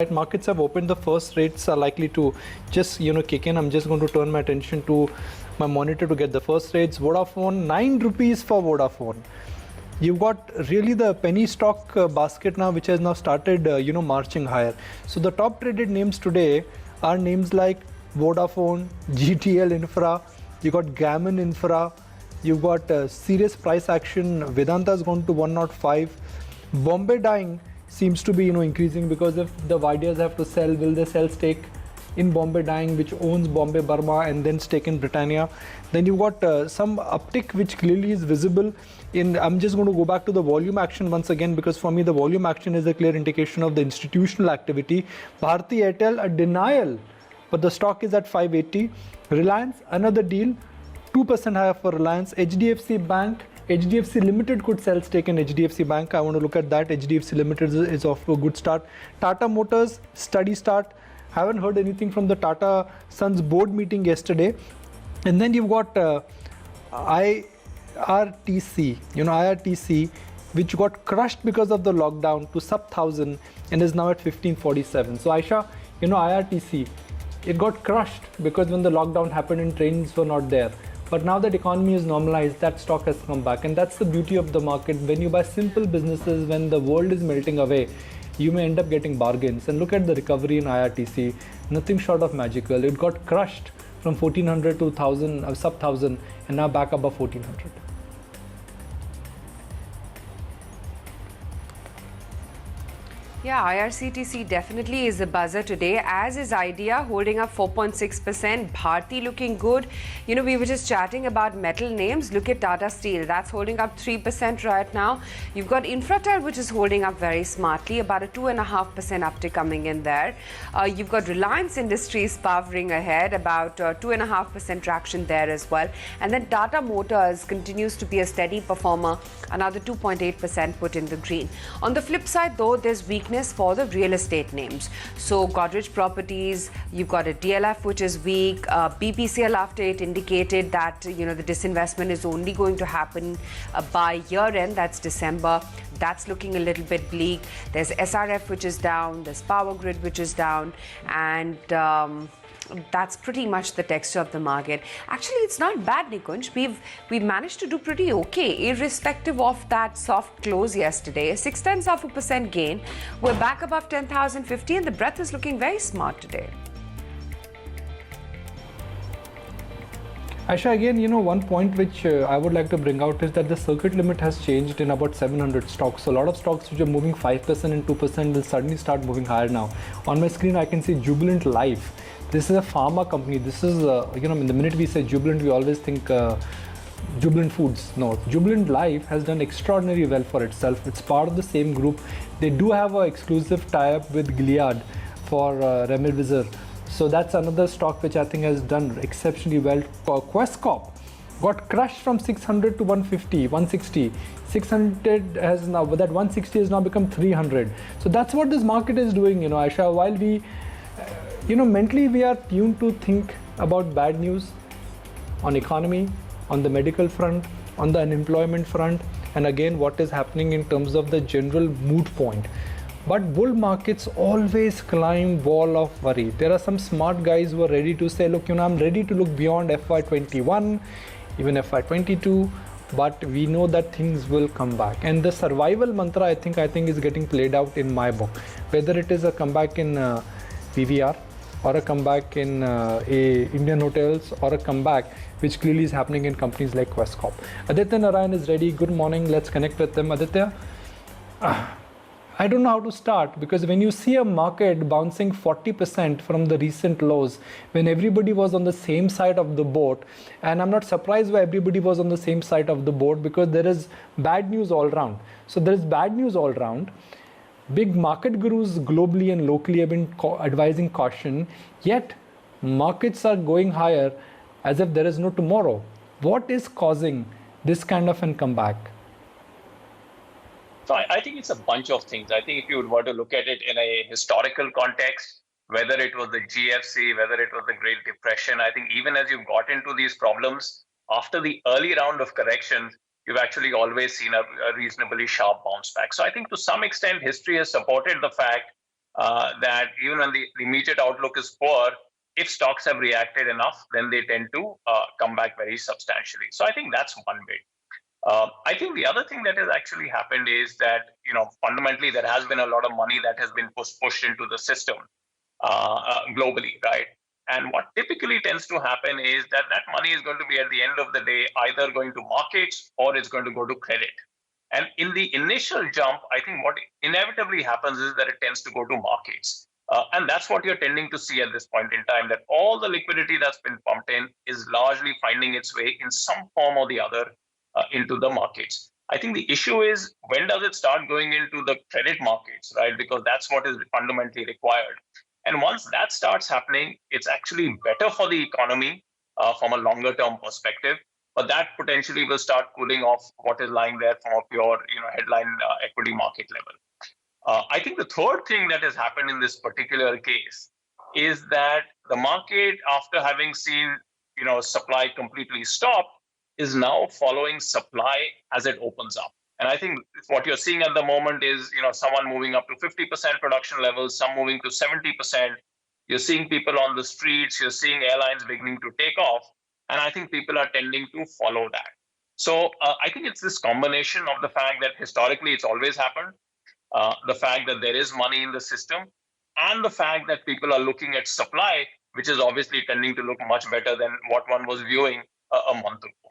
Right, markets have opened. The first rates are likely to just kick in. I'm just going to turn my attention to my monitor to get the first rates. Vodafone, 9 rupees for Vodafone. You've got really the penny stock basket now, which has now started marching higher. So the top traded names today are names like Vodafone, GTL Infra, you got Gammon Infra, you've got serious price action. Vedanta's gone to 105. Bombay Dyeing seems to be increasing because if the Vidyas have to sell, will they sell stake in Bombay Dyeing, which owns Bombay Burma, and then stake in Britannia? Then you've got some uptick which clearly is visible in. I'm just going to go back to the volume action once again, because for me the volume action is a clear indication of the institutional activity. Bharti Airtel, a denial, but the stock is at 580. Reliance, another deal, 2% higher for Reliance. HDFC Bank, HDFC Limited could sell stake in HDFC Bank. I want to look at that. HDFC Limited is off to a good start. Tata Motors, steady start. Haven't heard anything from the Tata Sons board meeting yesterday. And then you've got IRTC, which got crushed because of the lockdown to sub 1,000 and is now at 1547. So Aisha, IRTC, it got crushed because when the lockdown happened and trains were not there. But now that economy is normalized, that stock has come back. And that's the beauty of the market. When you buy simple businesses, when the world is melting away, you may end up getting bargains. And look at the recovery in IRTC, nothing short of magical. It got crushed from 1400 to 1000, sub 1000, and now back above 1400. Yeah, IRCTC definitely is a buzzer today, as is Idea holding up 4.6%. Bharti looking good. We were just chatting about metal names. Look at Tata Steel. That's holding up 3% right now. You've got Infratel, which is holding up very smartly, about a 2.5% uptick coming in there. You've got Reliance Industries powering ahead, about 2.5% traction there as well. And then Tata Motors continues to be a steady performer, another 2.8% put in the green. On the flip side, though, there's weakness for the real estate names. So Godrej Properties, you've got a DLF which is weak. BPCL, after it indicated that the disinvestment is only going to happen by year end, that's December. That's looking a little bit bleak. There's SRF which is down, there's Power Grid which is down, and that's pretty much the texture of the market. Actually, it's not bad, Nikunj. We've managed to do pretty okay, irrespective of that soft close yesterday. 0.6% gain. We're back above 10,050, and the breadth is looking very smart today. Aisha, again, one point which I would like to bring out is that the circuit limit has changed in about 700 stocks. So a lot of stocks which are moving 5% and 2% will suddenly start moving higher now. On my screen, I can see Jubilant Life. This is a pharma company. This is, the minute we say Jubilant, we always think Jubilant Foods. No, Jubilant Life has done extraordinarily well for itself. It's part of the same group. They do have an exclusive tie-up with Gilead for Remdesivir. So that's another stock which I think has done exceptionally well. Quess Corp got crushed from 600 to 150, 160. 600 has now, that 160 has now become 300. So that's what this market is doing, Aisha. While we mentally we are tuned to think about bad news on economy, on the medical front, on the unemployment front, and again what is happening in terms of the general mood point. But bull markets always climb wall of worry. There are some smart guys who are ready to say, look, I'm ready to look beyond FY21, even FY22, but we know that things will come back. And the survival mantra, I think is getting played out in my book. Whether it is a comeback in PVR, or a comeback in Indian Hotels, or a comeback which clearly is happening in companies like Quess Corp. Aditya Narayan is ready. Good morning. Let's connect with them. Aditya, I don't know how to start, because when you see a market bouncing 40% from the recent lows, when everybody was on the same side of the boat, and I'm not surprised why everybody was on the same side of the boat, because there is bad news all around. So there is bad news all around. Big market gurus globally and locally have been advising caution, yet markets are going higher as if there is no tomorrow. What is causing this kind of a comeback? So I think it's a bunch of things. I think if you were to look at it in a historical context, whether it was the GFC, whether it was the Great Depression, I think even as you've got into these problems, after the early round of corrections, you've actually always seen a reasonably sharp bounce back. So I think to some extent, history has supported the fact that even when the immediate outlook is poor, if stocks have reacted enough, then they tend to come back very substantially. So I think that's one bit. I think the other thing that has actually happened is that, fundamentally there has been a lot of money that has been pushed into the system globally, right? And what typically tends to happen is that that money is going to be at the end of the day either going to markets or it's going to go to credit. And in the initial jump, I think what inevitably happens is that it tends to go to markets. And that's what you're tending to see at this point in time, that all the liquidity that's been pumped in is largely finding its way in some form or the other into the markets. I think the issue is, when does it start going into the credit markets, right? Because that's what is fundamentally required. And once that starts happening, it's actually better for the economy from a longer term perspective. But that potentially will start cooling off what is lying there from a pure, headline equity market level. I think the third thing that has happened in this particular case is that the market, after having seen, supply completely stop, is now following supply as it opens up. And I think what you're seeing at the moment is, someone moving up to 50% production levels, some moving to 70%. You're seeing people on the streets, you're seeing airlines beginning to take off. And I think people are tending to follow that. So I think it's this combination of the fact that historically it's always happened, the fact that there is money in the system, and the fact that people are looking at supply, which is obviously tending to look much better than what one was viewing a month ago.